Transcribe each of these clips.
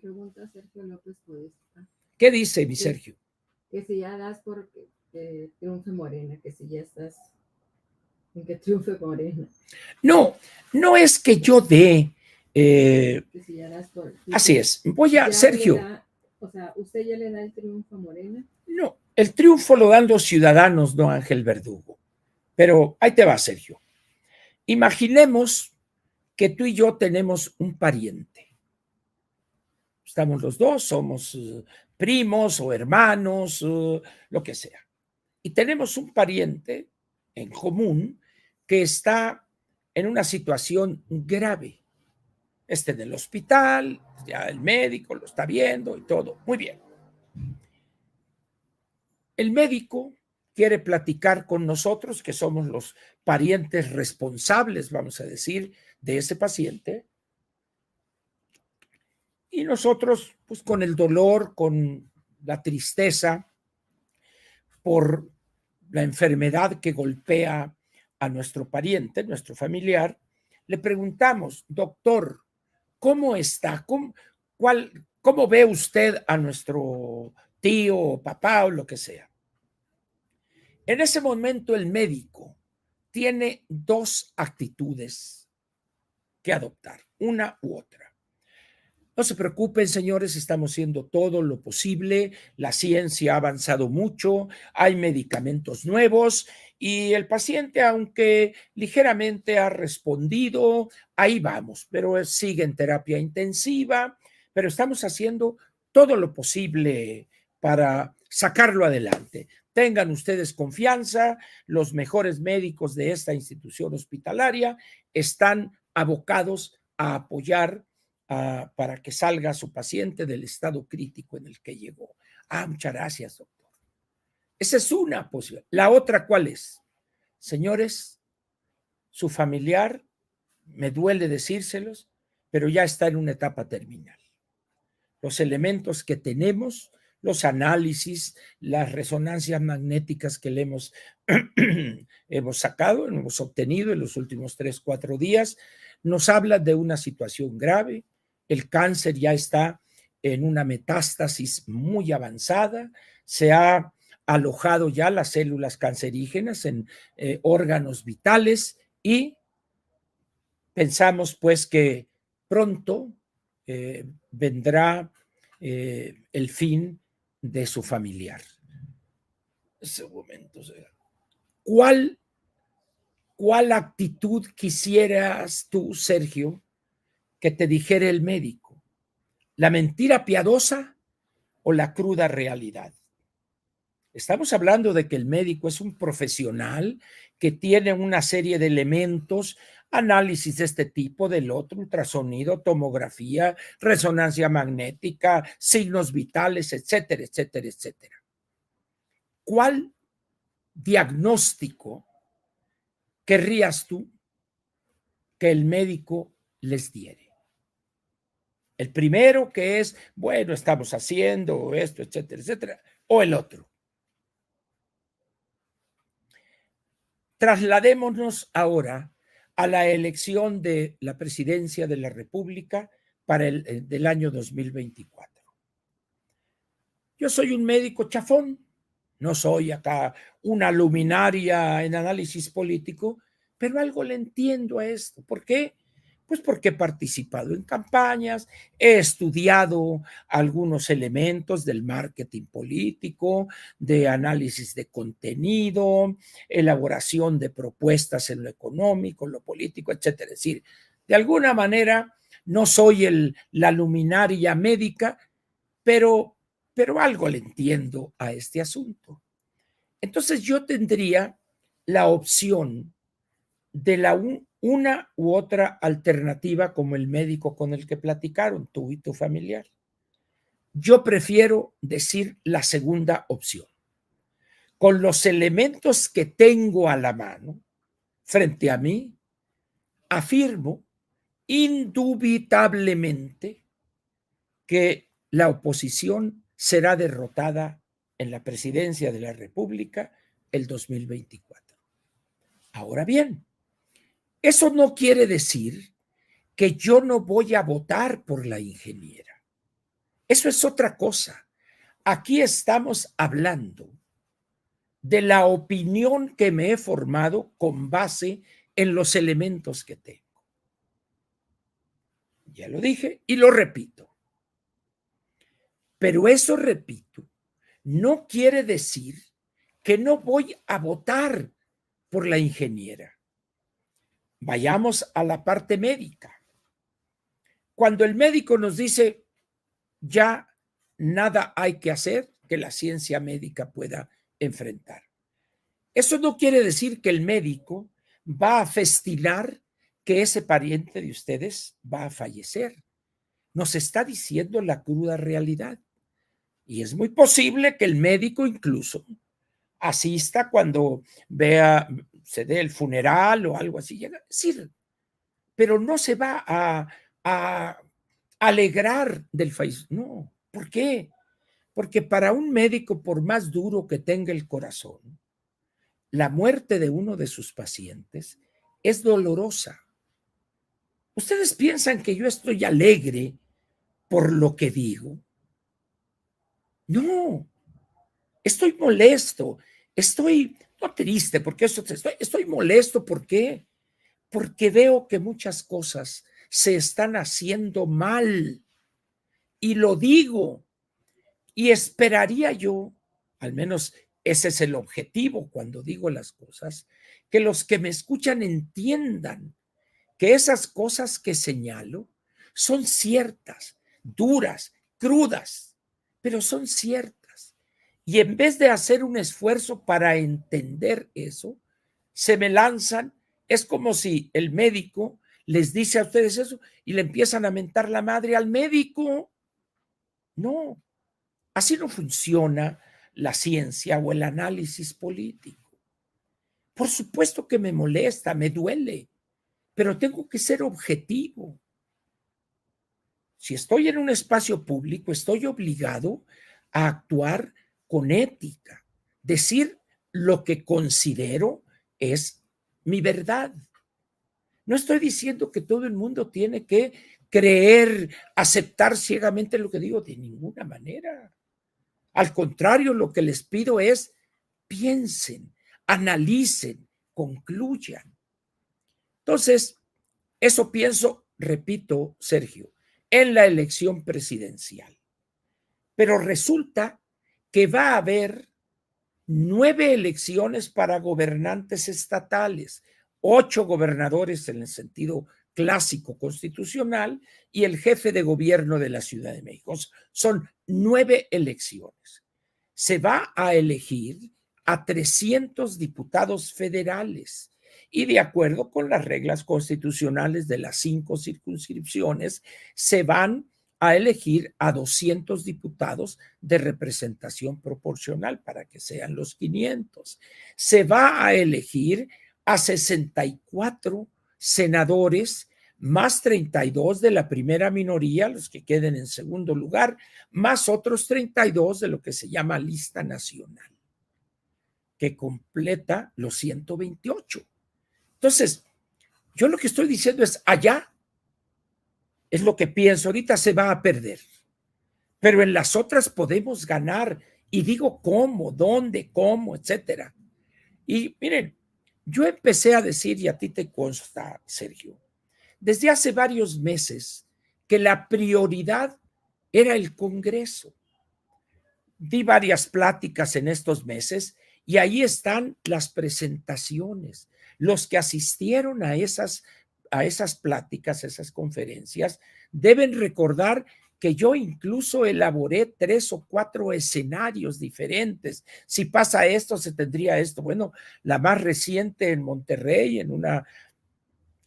Pregunta Sergio López Podesta. ¿Qué dice mi Sergio? Que si ya das por que triunfe Morena, que si ya estás en que triunfe Morena. No, no es que yo dé. Que si ya das por, Así es. Voy a, Sergio. O sea, ¿usted ya le da el triunfo a Morena? No, el triunfo lo dan los ciudadanos, no Ángel Verdugo. Pero ahí te va, Sergio. Imaginemos que tú y yo tenemos un pariente. Estamos los dos, somos primos o hermanos, lo que sea. Y tenemos un pariente en común que está en una situación grave. Está en el hospital, ya el médico lo está viendo y todo. Muy bien. El médico quiere platicar con nosotros, que somos los parientes responsables, vamos a decir, de ese paciente. Y nosotros, pues con el dolor, con la tristeza por la enfermedad que golpea a nuestro pariente, nuestro familiar, le preguntamos, doctor, ¿cómo está? ¿Cómo ve usted a nuestro tío o papá o lo que sea? En ese momento el médico tiene dos actitudes que adoptar, una u otra. No se preocupen, señores, estamos haciendo todo lo posible, la ciencia ha avanzado mucho, hay medicamentos nuevos y el paciente, aunque ligeramente ha respondido, ahí vamos, pero sigue en terapia intensiva, pero estamos haciendo todo lo posible para sacarlo adelante. Tengan ustedes confianza, los mejores médicos de esta institución hospitalaria están abocados a apoyar para que salga su paciente del estado crítico en el que llegó. Muchas gracias, doctor. Esa es una posibilidad. La otra, ¿cuál es? Señores, su familiar, me duele decírselos, pero ya está en una etapa terminal. Los elementos que tenemos, los análisis, las resonancias magnéticas que le hemos sacado, hemos obtenido en los últimos 3-4 días, nos habla de una situación grave. El cáncer ya está en una metástasis muy avanzada, se ha alojado ya las células cancerígenas en órganos vitales y pensamos pues que pronto vendrá el fin de su familiar. Ese momento, ¿cuál actitud quisieras tú, Sergio, que te dijera el médico? ¿La mentira piadosa o la cruda realidad? Estamos hablando de que el médico es un profesional que tiene una serie de elementos, análisis de este tipo, del otro, ultrasonido, tomografía, resonancia magnética, signos vitales, etcétera, etcétera, etcétera. ¿Cuál diagnóstico querrías tú que el médico les diere? El primero, que es, bueno, estamos haciendo esto, etcétera, etcétera, o el otro. Trasladémonos ahora a la elección de la presidencia de la República para del año 2024. Yo soy un médico chafón, no soy acá una luminaria en análisis político, pero algo le entiendo a esto. ¿Por qué? Pues porque he participado en campañas, he estudiado algunos elementos del marketing político, de análisis de contenido, elaboración de propuestas en lo económico, lo político, etcétera. Es decir, de alguna manera no soy la luminaria médica, pero algo le entiendo a este asunto. Entonces yo tendría la opción de una u otra alternativa como el médico con el que platicaron, tú y tu familiar. Yo prefiero decir la segunda opción. Con los elementos que tengo a la mano, frente a mí, afirmo indubitablemente que la oposición será derrotada en la presidencia de la República el 2024. Ahora bien, eso no quiere decir que yo no voy a votar por la ingeniera. Eso es otra cosa. Aquí estamos hablando de la opinión que me he formado con base en los elementos que tengo. Ya lo dije y lo repito. Pero eso, repito, no quiere decir que no voy a votar por la ingeniera. Vayamos a la parte médica. Cuando el médico nos dice, ya nada hay que hacer que la ciencia médica pueda enfrentar. Eso no quiere decir que el médico va a festinar que ese pariente de ustedes va a fallecer. Nos está diciendo la cruda realidad. Y es muy posible que el médico incluso asista cuando vea, se dé el funeral o algo así. Sí, pero no se va a alegrar del fallecimiento. No, ¿por qué? Porque para un médico, por más duro que tenga el corazón, la muerte de uno de sus pacientes es dolorosa. ¿Ustedes piensan que yo estoy alegre por lo que digo? No, estoy molesto, estoy no triste, porque eso estoy molesto. ¿Por qué? Porque veo que muchas cosas se están haciendo mal y lo digo. Y esperaría yo, al menos ese es el objetivo cuando digo las cosas, que los que me escuchan entiendan que esas cosas que señalo son ciertas, duras, crudas, pero son ciertas. Y en vez de hacer un esfuerzo para entender eso, se me lanzan. Es como si el médico les dice a ustedes eso y le empiezan a mentar la madre al médico. No, así no funciona la ciencia o el análisis político. Por supuesto que me molesta, me duele, pero tengo que ser objetivo. Si estoy en un espacio público, estoy obligado a actuar con ética, decir lo que considero es mi verdad. No estoy diciendo que todo el mundo tiene que creer, aceptar ciegamente lo que digo, de ninguna manera. Al contrario, lo que les pido es piensen, analicen, concluyan. Entonces, eso pienso, repito, Sergio, en la elección presidencial. Pero resulta que va a haber 9 elecciones para gobernantes estatales, 8 gobernadores en el sentido clásico constitucional y el jefe de gobierno de la Ciudad de México. Son 9 elecciones. Se va a elegir a 300 diputados federales y de acuerdo con las reglas constitucionales de las 5 circunscripciones, se van a elegir a 200 diputados de representación proporcional para que sean los 500. Se va a elegir a 64 senadores, más 32 de la primera minoría, los que queden en segundo lugar, más otros 32 de lo que se llama lista nacional, que completa los 128. Entonces, yo lo que estoy diciendo es allá es lo que pienso, ahorita se va a perder, pero en las otras podemos ganar y digo cómo, dónde, cómo, etcétera. Y miren, yo empecé a decir, y a ti te consta, Sergio, desde hace varios meses que la prioridad era el Congreso. Di varias pláticas en estos meses y ahí están las presentaciones. Los que asistieron a esas pláticas, a esas conferencias, deben recordar que yo incluso elaboré 3 o 4 escenarios diferentes. Si pasa esto, se tendría esto. Bueno, la más reciente en Monterrey, en una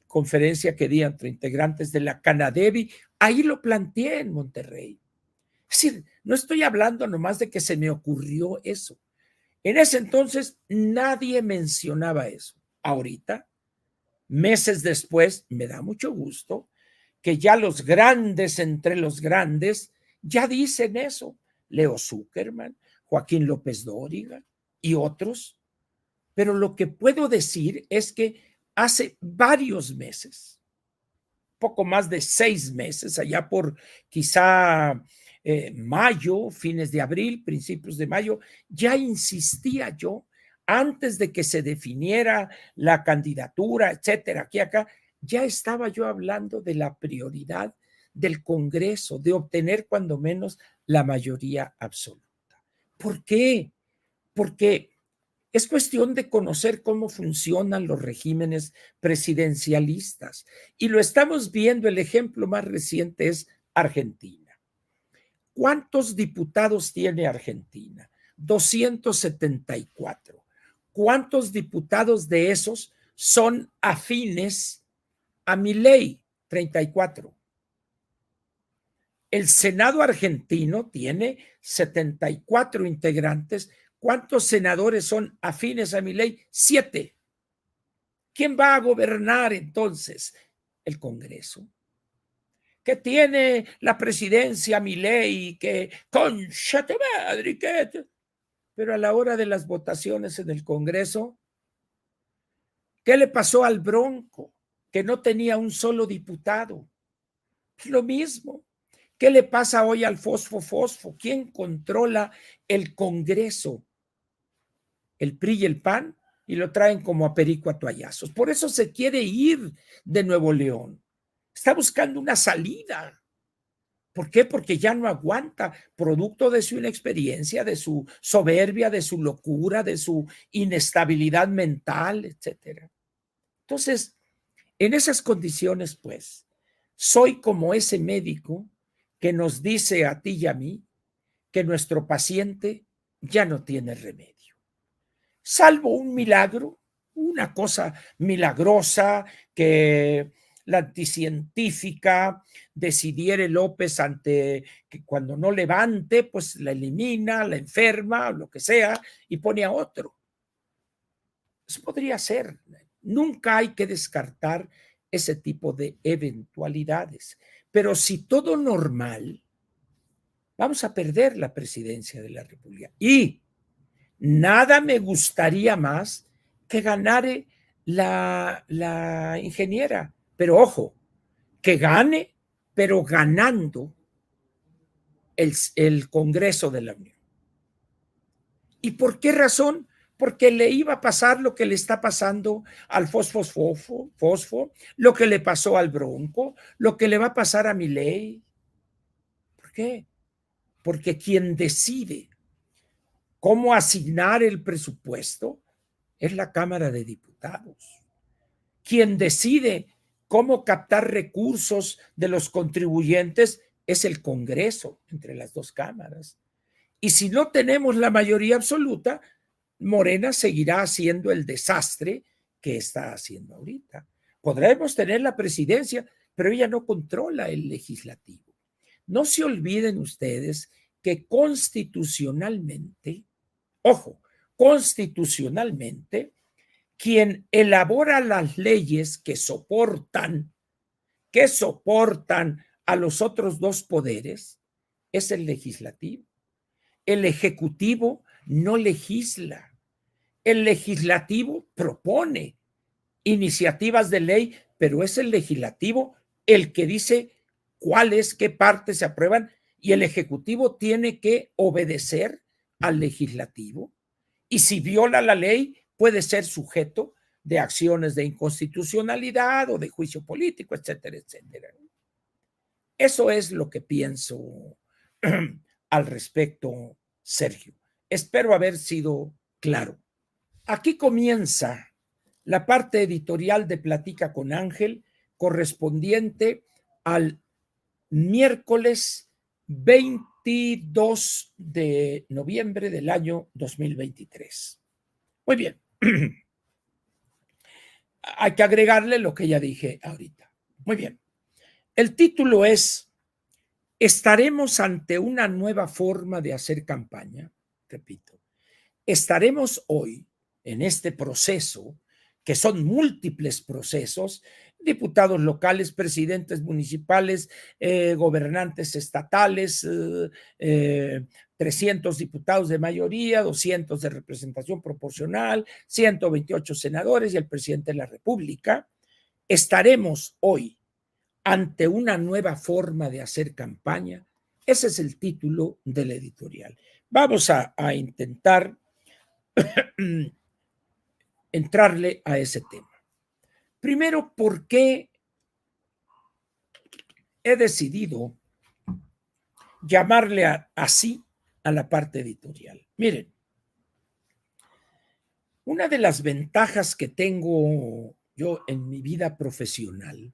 conferencia que di entre integrantes de la Canadevi, ahí lo planteé en Monterrey. Es decir, no estoy hablando nomás de que se me ocurrió eso. En ese entonces nadie mencionaba eso. Ahorita, meses después, me da mucho gusto que ya los grandes entre los grandes ya dicen eso. Leo Zuckerman, Joaquín López Dóriga y otros. Pero lo que puedo decir es que hace varios meses, poco más de 6 meses, allá por quizá mayo, fines de abril, principios de mayo, ya insistía yo, antes de que se definiera la candidatura, etcétera, aquí acá, ya estaba yo hablando de la prioridad del Congreso, de obtener cuando menos la mayoría absoluta. ¿Por qué? Porque es cuestión de conocer cómo funcionan los regímenes presidencialistas. Y lo estamos viendo, el ejemplo más reciente es Argentina. ¿Cuántos diputados tiene Argentina? 274. ¿Cuántos diputados de esos son afines a Milei? 34. El Senado argentino tiene 74 integrantes. ¿Cuántos senadores son afines a Milei? 7. ¿Quién va a gobernar entonces? El Congreso. Que tiene la presidencia Milei, que concha tu madre, pero a la hora de las votaciones en el Congreso, ¿qué le pasó al Bronco? Que no tenía un solo diputado. Lo mismo. ¿Qué le pasa hoy al Fosfo? ¿Quién controla el Congreso? El PRI y el PAN, y lo traen como a perico a toallazos. Por eso se quiere ir de Nuevo León. Está buscando una salida. ¿Por qué? Porque ya no aguanta, producto de su inexperiencia, de su soberbia, de su locura, de su inestabilidad mental, etcétera. Entonces, en esas condiciones, pues, soy como ese médico que nos dice a ti y a mí que nuestro paciente ya no tiene remedio. Salvo un milagro, una cosa milagrosa que la anticientífica decidiere López ante que cuando no levante, pues la elimina, la enferma, lo que sea, y pone a otro. Eso podría ser. Nunca hay que descartar ese tipo de eventualidades. Pero si todo normal, vamos a perder la presidencia de la República. Y nada me gustaría más que ganare la ingeniera. Pero ojo, que gane, pero ganando el Congreso de la Unión. ¿Y por qué razón? Porque le iba a pasar lo que le está pasando al Fosfo, lo que le pasó al Bronco, lo que le va a pasar a Milei. ¿Por qué? Porque quien decide cómo asignar el presupuesto es la Cámara de Diputados. Quien decide cómo captar recursos de los contribuyentes es el Congreso, entre las dos cámaras. Y si no tenemos la mayoría absoluta, Morena seguirá haciendo el desastre que está haciendo ahorita. Podremos tener la presidencia, pero ella no controla el legislativo. No se olviden ustedes que constitucionalmente, ojo, constitucionalmente, quien elabora las leyes que soportan a los otros dos poderes es el legislativo. El ejecutivo no legisla. El legislativo propone iniciativas de ley, pero es el legislativo el que dice cuáles, qué partes se aprueban, y el ejecutivo tiene que obedecer al legislativo. Y si viola la ley, puede ser sujeto de acciones de inconstitucionalidad o de juicio político, etcétera, etcétera. Eso es lo que pienso al respecto, Sergio. Espero haber sido claro. Aquí comienza la parte editorial de Platica con Ángel, correspondiente al miércoles 22 de noviembre del año 2023. Muy bien. Hay que agregarle lo que ya dije ahorita. Muy bien. El título es: ¿estaremos ante una nueva forma de hacer campaña? Repito, estaremos hoy en este proceso, que son múltiples procesos, diputados locales, presidentes municipales, gobernantes estatales, 300 diputados de mayoría, 200 de representación proporcional, 128 senadores y el presidente de la República. Estaremos hoy ante una nueva forma de hacer campaña. Ese es el título del editorial. Vamos a intentar entrarle a ese tema. Primero, ¿por qué he decidido llamarle así a la parte editorial? Miren, una de las ventajas que tengo yo en mi vida profesional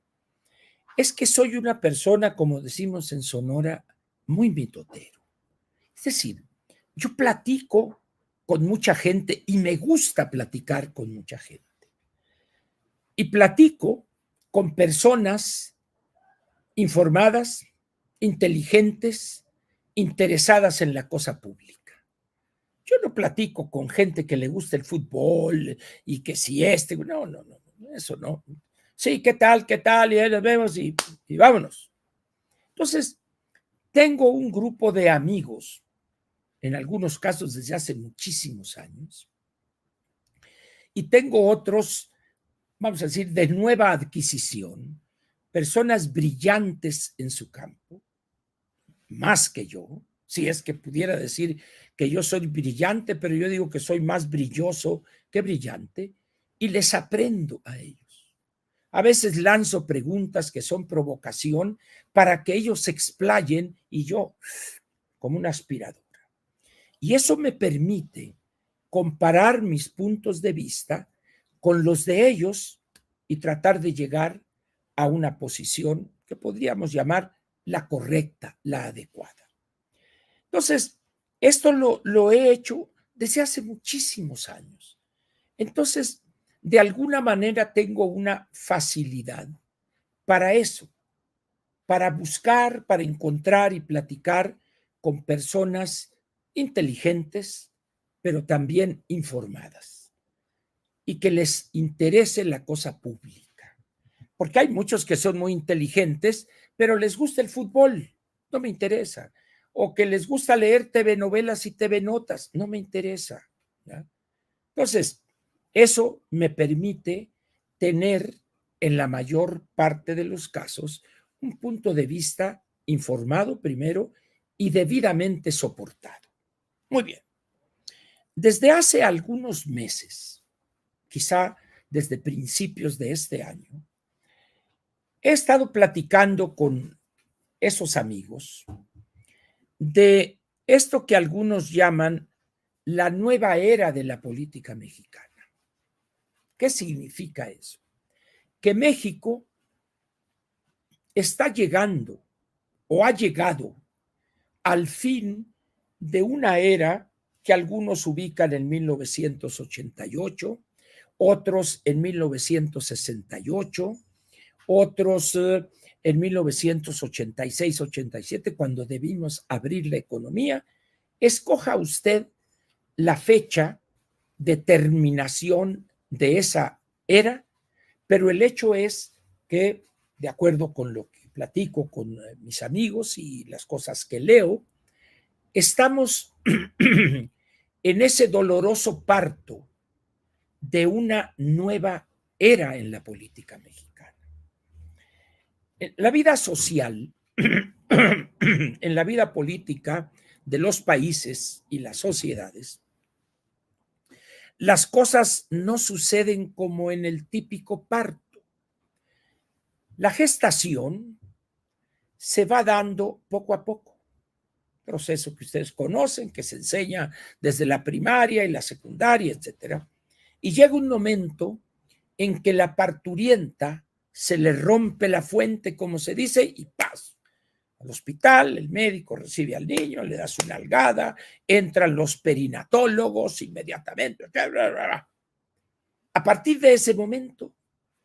es que soy una persona, como decimos en Sonora, muy mitotero. Es decir, yo platico con mucha gente y me gusta platicar con mucha gente. Y platico con personas informadas, inteligentes, interesadas en la cosa pública. Yo no platico con gente que le gusta el fútbol y que si no, eso no. Sí, ¿qué tal? Y ahí nos vemos y vámonos. Entonces, tengo un grupo de amigos, en algunos casos desde hace muchísimos años, y tengo otros, vamos a decir, de nueva adquisición, personas brillantes en su campo, más que yo, si es que pudiera decir que yo soy brillante, pero yo digo que soy más brilloso que brillante, y les aprendo a ellos. A veces lanzo preguntas que son provocación para que ellos se explayen y yo, como una aspiradora. Y eso me permite comparar mis puntos de vista con los de ellos y tratar de llegar a una posición que podríamos llamar la correcta, la adecuada. Entonces, esto lo he hecho desde hace muchísimos años. Entonces, de alguna manera tengo una facilidad para eso, para buscar, para encontrar y platicar con personas inteligentes, pero también informadas, y que les interese la cosa pública. Porque hay muchos que son muy inteligentes, pero les gusta el fútbol, no me interesa. O que les gusta leer TV novelas y TV notas, no me interesa, ¿ya? Entonces, eso me permite tener, en la mayor parte de los casos, un punto de vista informado primero y debidamente soportado. Muy bien. Desde hace algunos meses, quizá desde principios de este año, he estado platicando con esos amigos de esto que algunos llaman la nueva era de la política mexicana. ¿Qué significa eso? Que México está llegando o ha llegado al fin de una era que algunos ubican en 1988, otros en 1968, otros en 1986-87, cuando debimos abrir la economía. Escoja usted la fecha de terminación de esa era, pero el hecho es que, de acuerdo con lo que platico con mis amigos y las cosas que leo, estamos en ese doloroso parto de una nueva era en la política mexicana. En la vida social, en la vida política de los países y las sociedades, las cosas no suceden como en el típico parto. La gestación se va dando poco a poco, proceso que ustedes conocen, que se enseña desde la primaria y la secundaria, etcétera. Y llega un momento en que la parturienta se le rompe la fuente, como se dice, y ¡paz! Al hospital, el médico recibe al niño, le da su nalgada, entran los perinatólogos inmediatamente. A partir de ese momento,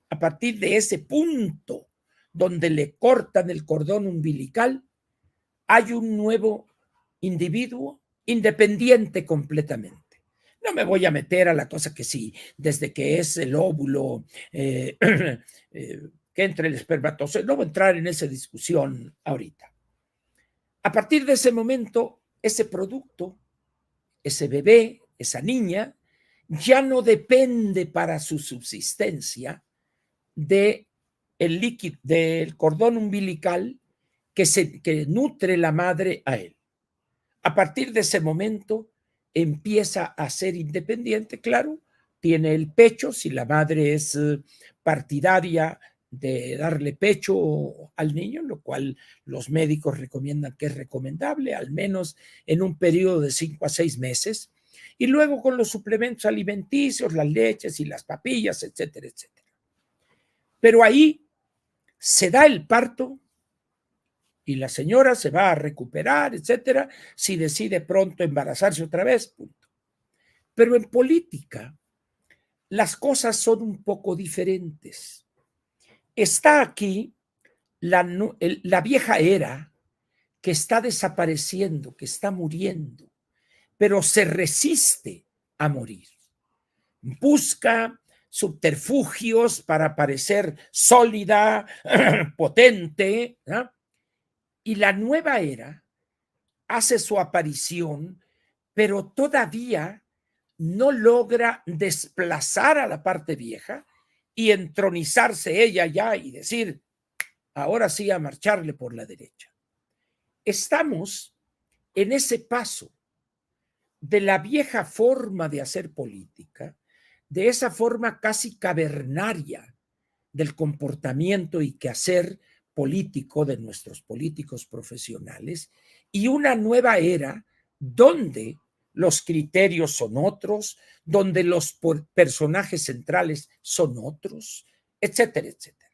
a partir de ese punto donde le cortan el cordón umbilical, hay un nuevo individuo independiente completamente. No me voy a meter a la cosa que sí, desde que es el óvulo, que entre el espermatozoide, no voy a entrar en esa discusión ahorita. A partir de ese momento, ese producto, ese bebé, esa niña, ya no depende para su subsistencia del líquido, del cordón umbilical que nutre la madre a él. A partir de ese momento empieza a ser independiente, claro, tiene el pecho, si la madre es partidaria de darle pecho al niño, lo cual los médicos recomiendan que es recomendable, al menos en un periodo de 5 a 6 meses, y luego con los suplementos alimenticios, las leches y las papillas, etcétera, etcétera. Pero ahí se da el parto y la señora se va a recuperar, etcétera, si decide pronto embarazarse otra vez, punto. Pero en política las cosas son un poco diferentes. Está aquí la vieja era que está desapareciendo, que está muriendo, pero se resiste a morir. Busca subterfugios para parecer sólida, potente, ¿no? Y la nueva era hace su aparición, pero todavía no logra desplazar a la parte vieja y entronizarse ella ya y decir, ahora sí a marcharle por la derecha. Estamos en ese paso de la vieja forma de hacer política, de esa forma casi cavernaria del comportamiento y quehacer político de nuestros políticos profesionales, y una nueva era donde los criterios son otros, donde los personajes centrales son otros, etcétera, etcétera.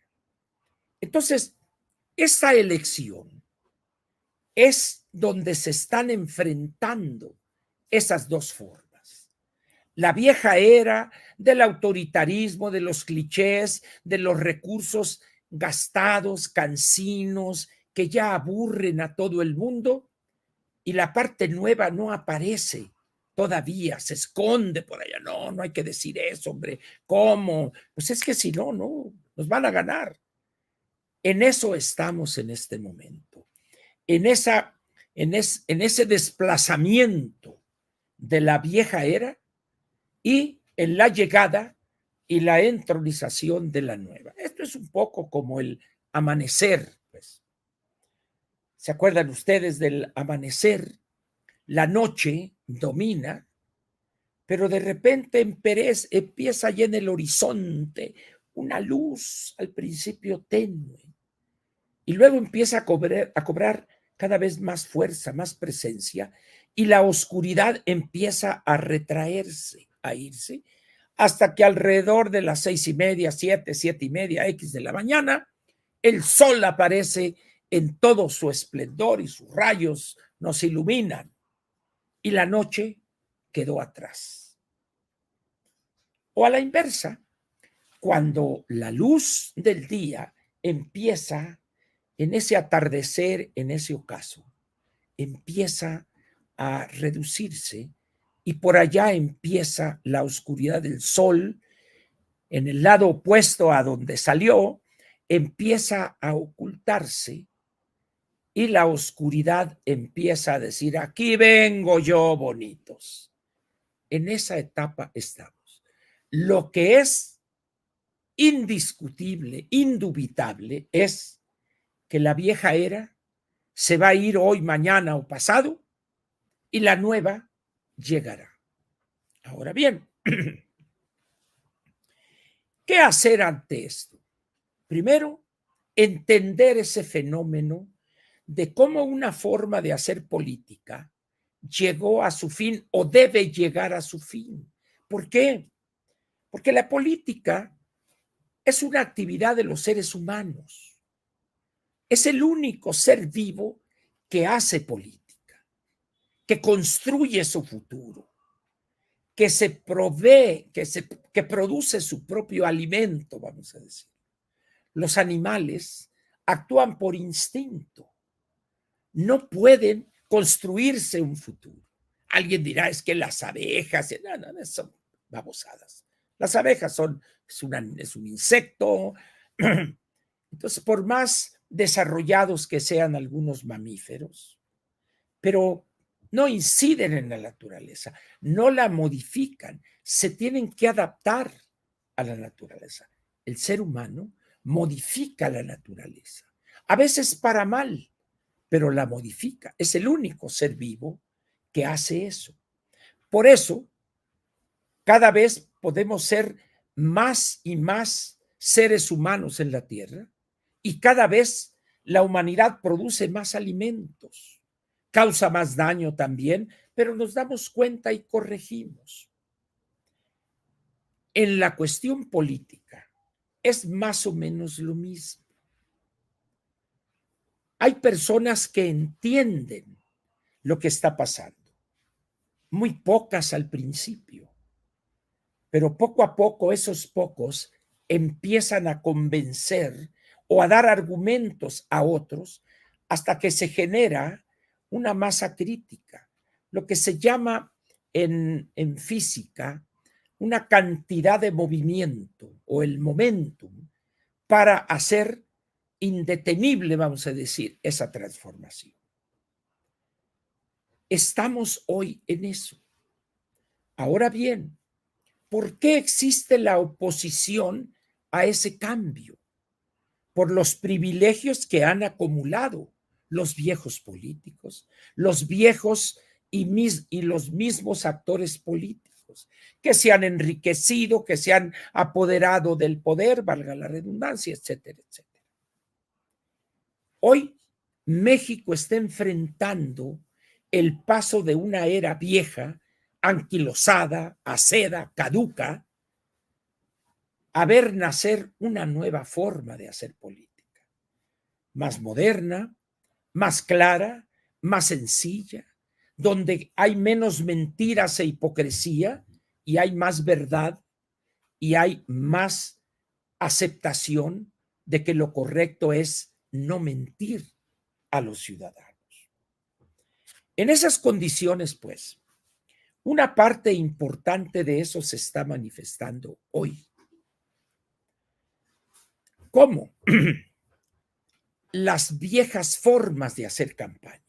Entonces, esta elección es donde se están enfrentando esas dos formas. La vieja era del autoritarismo, de los clichés, de los recursos gastados, cansinos, que ya aburren a todo el mundo, y la parte nueva no aparece todavía, se esconde por allá. No, no hay que decir eso, hombre. ¿Cómo? Pues es que si no, no, nos van a ganar. En eso estamos en este momento, en ese desplazamiento de la vieja era y en la llegada y la entronización de la nueva. Esto es un poco como el amanecer, pues. ¿Se acuerdan ustedes del amanecer? La noche domina, pero de repente empieza ya en el horizonte una luz al principio tenue y luego empieza a cobrar cada vez más fuerza, más presencia, y la oscuridad empieza a retraerse, a irse, hasta que alrededor de las 6:30, 7:30, X de la mañana, el sol aparece en todo su esplendor y sus rayos nos iluminan y la noche quedó atrás. O a la inversa, cuando la luz del día empieza en ese atardecer, en ese ocaso, empieza a reducirse y por allá empieza la oscuridad del sol, en el lado opuesto a donde salió, empieza a ocultarse y la oscuridad empieza a decir, aquí vengo yo, bonitos. En esa etapa estamos. Lo que es indiscutible, indubitable, es que la vieja era se va a ir hoy, mañana o pasado y la nueva llegará. Ahora bien, ¿qué hacer ante esto? Primero, entender ese fenómeno de cómo una forma de hacer política llegó a su fin o debe llegar a su fin. ¿Por qué? Porque la política es una actividad de los seres humanos. Es el único ser vivo que hace política, que construye su futuro, que se provee, que produce su propio alimento, vamos a decir. Los animales actúan por instinto, no pueden construirse un futuro. Alguien dirá, es que las abejas, no, son babosadas. Las abejas es un insecto. Entonces, por más desarrollados que sean algunos mamíferos, pero no inciden en la naturaleza, no la modifican, se tienen que adaptar a la naturaleza. El ser humano modifica la naturaleza, a veces para mal, pero la modifica. Es el único ser vivo que hace eso. Por eso, cada vez podemos ser más y más seres humanos en la Tierra y cada vez la humanidad produce más alimentos, causa más daño también, pero nos damos cuenta y corregimos. En la cuestión política es más o menos lo mismo. Hay personas que entienden lo que está pasando, muy pocas al principio, pero poco a poco esos pocos empiezan a convencer o a dar argumentos a otros hasta que se genera una masa crítica, lo que se llama en física una cantidad de movimiento o el momentum para hacer indetenible, vamos a decir, esa transformación. Estamos hoy en eso. Ahora bien, ¿por qué existe la oposición a ese cambio? Por los privilegios que han acumulado los viejos políticos, los viejos y los mismos actores políticos, que se han enriquecido, que se han apoderado del poder, valga la redundancia, etcétera, etcétera. Hoy México está enfrentando el paso de una era vieja, anquilosada, aceda, caduca, a ver nacer una nueva forma de hacer política, más moderna, más clara, más sencilla, donde hay menos mentiras e hipocresía y hay más verdad y hay más aceptación de que lo correcto es no mentir a los ciudadanos. En esas condiciones, pues, una parte importante de eso se está manifestando hoy. ¿Cómo? Las viejas formas de hacer campaña.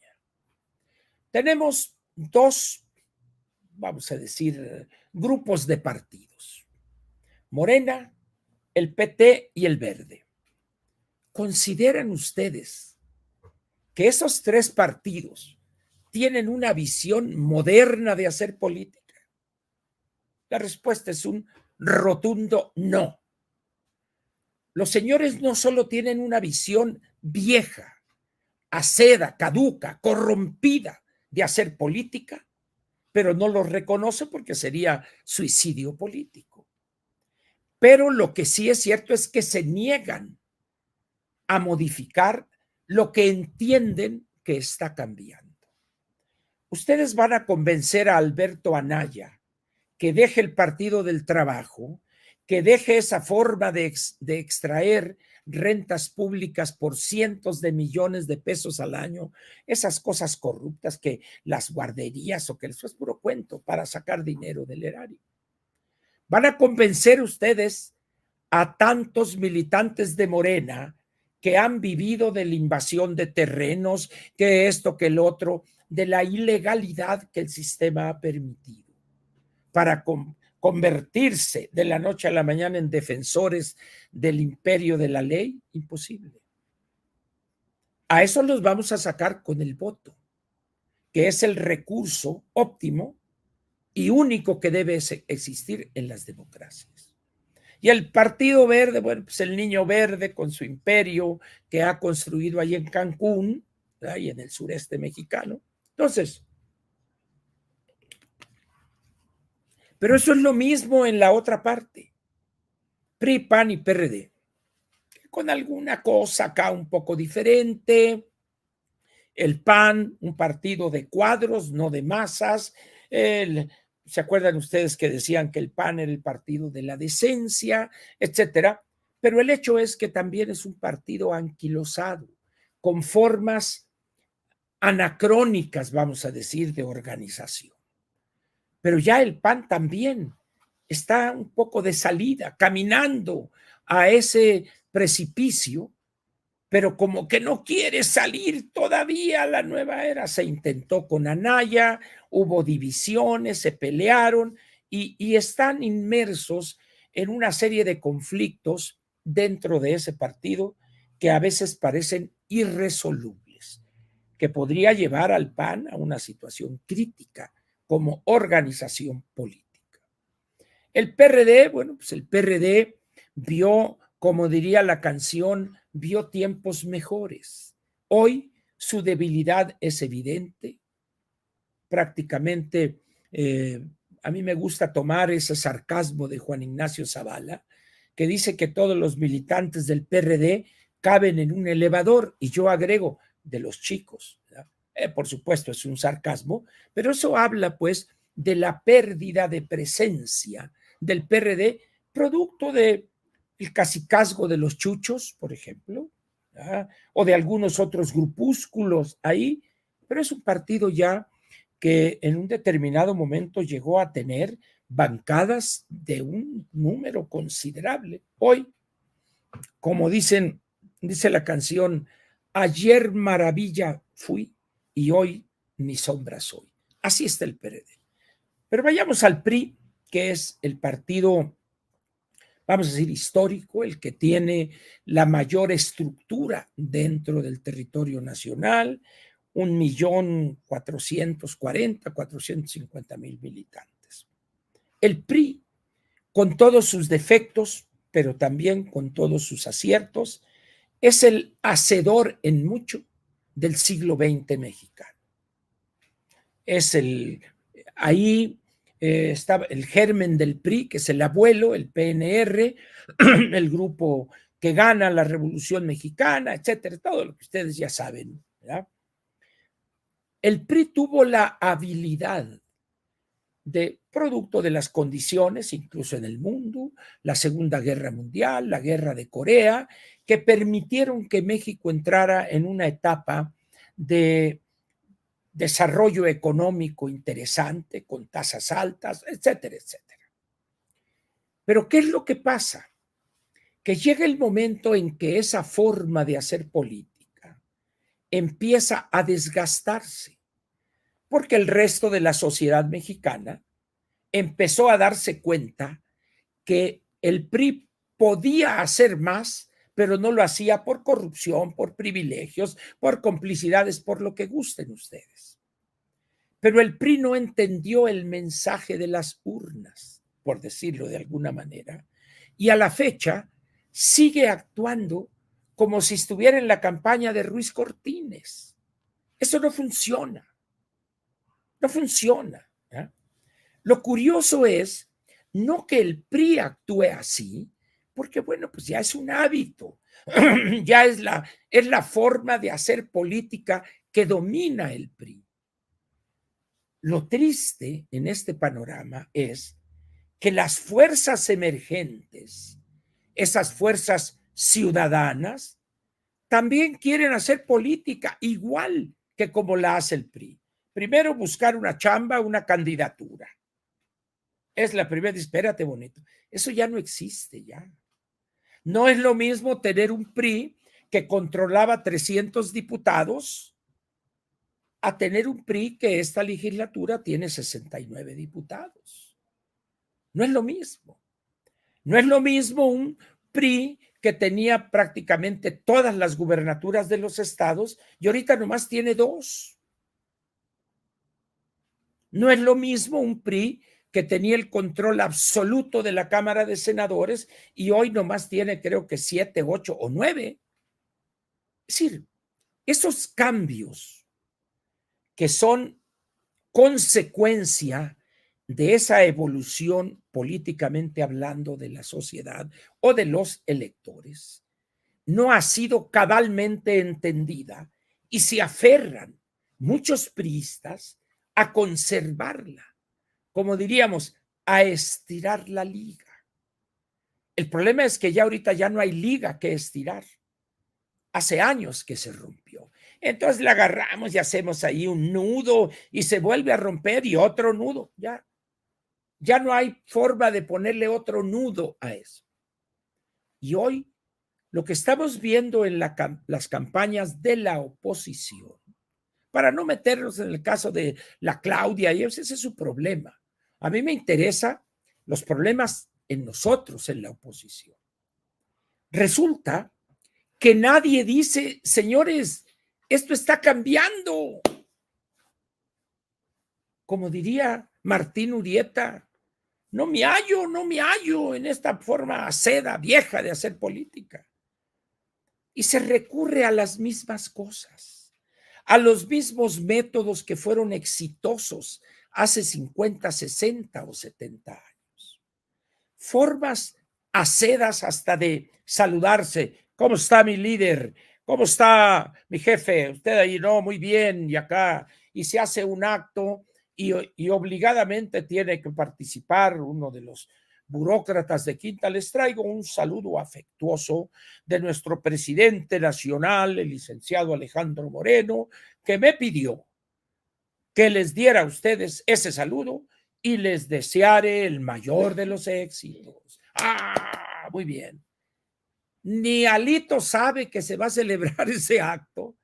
Tenemos dos, vamos a decir, grupos de partidos. Morena, el PT y el Verde. ¿Consideran ustedes que esos tres partidos tienen una visión moderna de hacer política? La respuesta es un rotundo no. Los señores no solo tienen una visión vieja, aceda, caduca, corrompida de hacer política, pero no lo reconoce porque sería suicidio político. Pero lo que sí es cierto es que se niegan a modificar lo que entienden que está cambiando. Ustedes van a convencer a Alberto Anaya que deje el Partido del Trabajo, que deje esa forma de extraer rentas públicas por cientos de millones de pesos al año, esas cosas corruptas que las guarderías o que eso es puro cuento para sacar dinero del erario. Van a convencer ustedes a tantos militantes de Morena que han vivido de la invasión de terrenos, que esto, que el otro, de la ilegalidad que el sistema ha permitido, para convertirse de la noche a la mañana en defensores del imperio de la ley. Imposible. A eso los vamos a sacar con el voto, que es el recurso óptimo y único que debe existir en las democracias. Y el Partido Verde, bueno, pues el niño verde con su imperio que ha construido ahí en Cancún, y en el sureste mexicano. Entonces, pero eso es lo mismo en la otra parte, PRI, PAN y PRD, con alguna cosa acá un poco diferente. El PAN, un partido de cuadros, no de masas. ¿Se acuerdan ustedes que decían que el PAN era el partido de la decencia, etcétera? Pero el hecho es que también es un partido anquilosado, con formas anacrónicas, vamos a decir, de organización. Pero ya el PAN también está un poco de salida, caminando a ese precipicio, pero como que no quiere salir todavía a la nueva era. Se intentó con Anaya, hubo divisiones, se pelearon y están inmersos en una serie de conflictos dentro de ese partido que a veces parecen irresolubles. que podría llevar al PAN a una situación crítica como organización política. El PRD, bueno, pues el PRD vio, como diría la canción, vio tiempos mejores. Hoy su debilidad es evidente. Prácticamente, a mí me gusta tomar ese sarcasmo de Juan Ignacio Zavala, que dice que todos los militantes del PRD caben en un elevador, y yo agrego, de los chicos. Por supuesto, es un sarcasmo, pero eso habla, pues, de la pérdida de presencia del PRD, producto del cacicazgo de los chuchos, por ejemplo, o de algunos otros grupúsculos ahí, pero es un partido ya que en un determinado momento llegó a tener bancadas de un número considerable. Hoy, como dice la canción, ayer maravilla fui y hoy ni sombra soy. Así está el PRD. Pero vayamos al PRI, que es el partido, vamos a decir, histórico, el que tiene la mayor estructura dentro del territorio nacional, 450,000 militantes. El PRI, con todos sus defectos, pero también con todos sus aciertos, es el hacedor en mucho del siglo XX mexicano. Es ahí está el germen del PRI, que es el abuelo, el PNR, el grupo que gana la Revolución Mexicana, etcétera, todo lo que ustedes ya saben, ¿verdad? El PRI tuvo la habilidad de, producto de las condiciones, incluso en el mundo, la Segunda Guerra Mundial, la Guerra de Corea, que permitieron que México entrara en una etapa de desarrollo económico interesante, con tasas altas, etcétera, etcétera. Pero ¿qué es lo que pasa? Que llega el momento en que esa forma de hacer política empieza a desgastarse, porque el resto de la sociedad mexicana empezó a darse cuenta que el PRI podía hacer más, pero no lo hacía por corrupción, por privilegios, por complicidades, por lo que gusten ustedes. Pero el PRI no entendió el mensaje de las urnas, por decirlo de alguna manera, y a la fecha sigue actuando como si estuviera en la campaña de Ruiz Cortines. Eso no funciona. No funciona. ¿Eh? Lo curioso es no que el PRI actúe así, porque bueno, pues ya es un hábito, ya es la forma de hacer política que domina el PRI. Lo triste en este panorama es que las fuerzas emergentes, esas fuerzas ciudadanas, también quieren hacer política igual que como la hace el PRI. Primero buscar una chamba, una candidatura. Es la primera, espérate bonito. Eso ya no existe ya. No es lo mismo tener un PRI que controlaba 300 diputados a tener un PRI que esta legislatura tiene 69 diputados. No es lo mismo. No es lo mismo un PRI que tenía prácticamente todas las gubernaturas de los estados y ahorita nomás tiene 2. No es lo mismo un PRI que tenía el control absoluto de la Cámara de Senadores y hoy nomás tiene, creo que 7, 8 o 9. Es decir, esos cambios que son consecuencia de esa evolución políticamente hablando de la sociedad o de los electores, no ha sido cabalmente entendida y se aferran muchos priistas a conservarla, como diríamos, a estirar la liga. El problema es que ya ahorita ya no hay liga que estirar. Hace años que se rompió. Entonces la agarramos y hacemos ahí un nudo y se vuelve a romper y otro nudo. Ya no hay forma de ponerle otro nudo a eso. Y hoy lo que estamos viendo en las campañas de la oposición, para no meternos en el caso de la Claudia, y ese es su problema. A mí me interesa los problemas en nosotros, en la oposición. Resulta que nadie dice, señores, Esto está cambiando. Como diría Martín Urieta, no me hallo en esta forma aceda, vieja de hacer política. Y se recurre a las mismas cosas, a los mismos métodos que fueron exitosos hace 50, 60 o 70 años. Formas acedas hasta de saludarse. ¿Cómo está mi líder? ¿Cómo está mi jefe? Usted ahí, no, muy bien, y acá. Y se hace un acto y obligadamente tiene que participar uno de los burócratas de Quinta. Les traigo un saludo afectuoso de nuestro presidente nacional, el licenciado Alejandro Moreno, que me pidió que les diera a ustedes ese saludo y les deseare el mayor de los éxitos. Ah, muy bien. Ni Alito sabe que se va a celebrar ese acto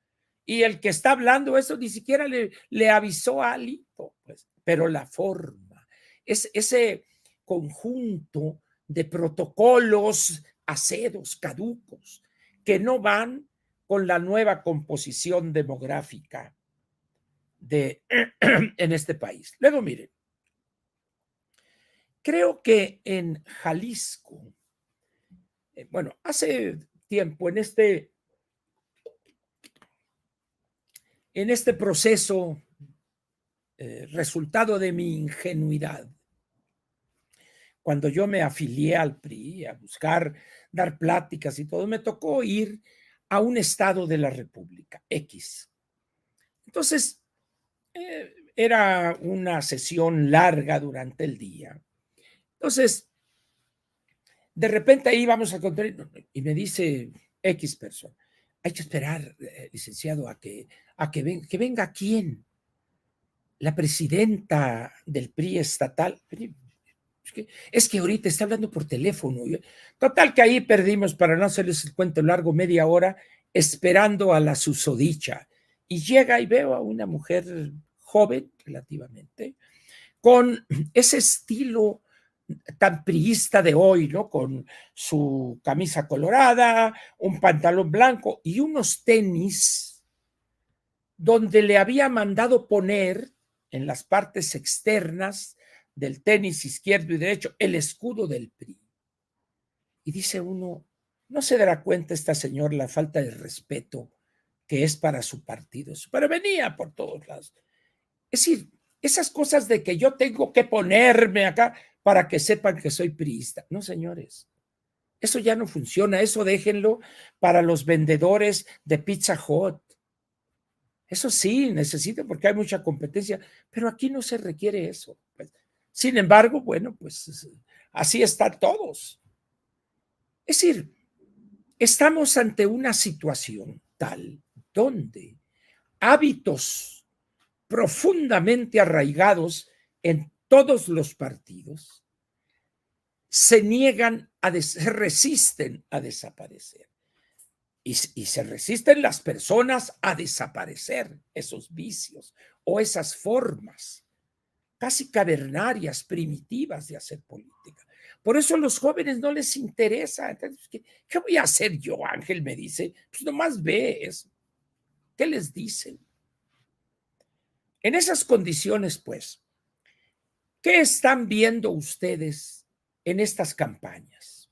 y el que está hablando eso ni siquiera le avisó a Alito, pues. Pero la forma, es ese conjunto de protocolos acedos, caducos, que no van con la nueva composición demográfica en este país. Luego, miren, creo que en Jalisco, bueno, hace tiempo en este proceso, resultado de mi ingenuidad, cuando yo me afilié al PRI a buscar dar pláticas y todo, me tocó ir a un estado de la República, X. Entonces, era una sesión larga durante el día. Entonces, de repente ahí vamos a encontrar, y me dice X persona, hay que esperar, licenciado, que venga quién, la presidenta del PRI estatal. Es que ahorita está hablando por teléfono. Total que ahí perdimos, para no hacerles el cuento largo, media hora esperando a la susodicha. Y llega y veo a una mujer joven, relativamente, con ese estilo tan priista de hoy, ¿no? Con su camisa colorada, un pantalón blanco y unos tenis donde le había mandado poner en las partes externas del tenis izquierdo y derecho el escudo del PRI. Y dice uno, ¿no se dará cuenta esta señora la falta de respeto que es para su partido? Pero venía por todos lados. Es decir, esas cosas de que yo tengo que ponerme acá para que sepan que soy priista. No, señores, eso ya no funciona. Eso déjenlo para los vendedores de Pizza Hut. Eso sí, necesito porque hay mucha competencia, pero aquí no se requiere eso. Pues, sin embargo, bueno, pues así están todos. Es decir, estamos ante una situación tal donde hábitos profundamente arraigados en todos los partidos se niegan se resisten a desaparecer. Y se resisten las personas a desaparecer esos vicios o esas formas casi cavernarias, primitivas de hacer política. Por eso a los jóvenes no les interesa. Entonces, ¿qué voy a hacer yo? Ángel me dice, pues nomás ve eso. ¿Qué les dicen? En esas condiciones, pues, ¿qué están viendo ustedes en estas campañas?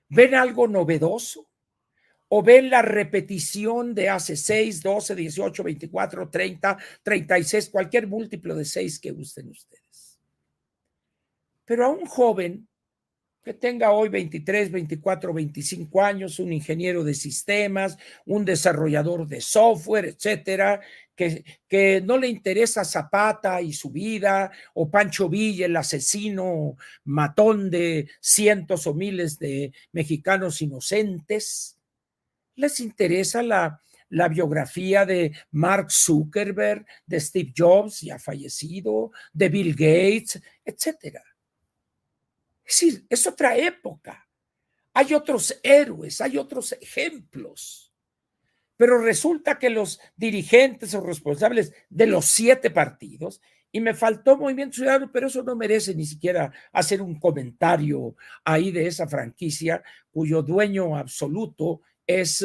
¿Ven algo novedoso? ¿O ven la repetición de hace 6, 12, 18, 24, 30, 36, cualquier múltiplo de 6 que gusten ustedes? Pero a un joven que tenga hoy 23, 24, 25 años, un ingeniero de sistemas, un desarrollador de software, etcétera, que no le interesa Zapata y su vida, o Pancho Villa, el asesino matón de cientos o miles de mexicanos inocentes. Les interesa la biografía de Mark Zuckerberg, de Steve Jobs, ya fallecido, de Bill Gates, etcétera. Es decir, es otra época. Hay otros héroes, hay otros ejemplos. Pero resulta que los dirigentes o responsables de los 7 partidos, y me faltó Movimiento Ciudadano, pero eso no merece ni siquiera hacer un comentario ahí de esa franquicia, cuyo dueño absoluto es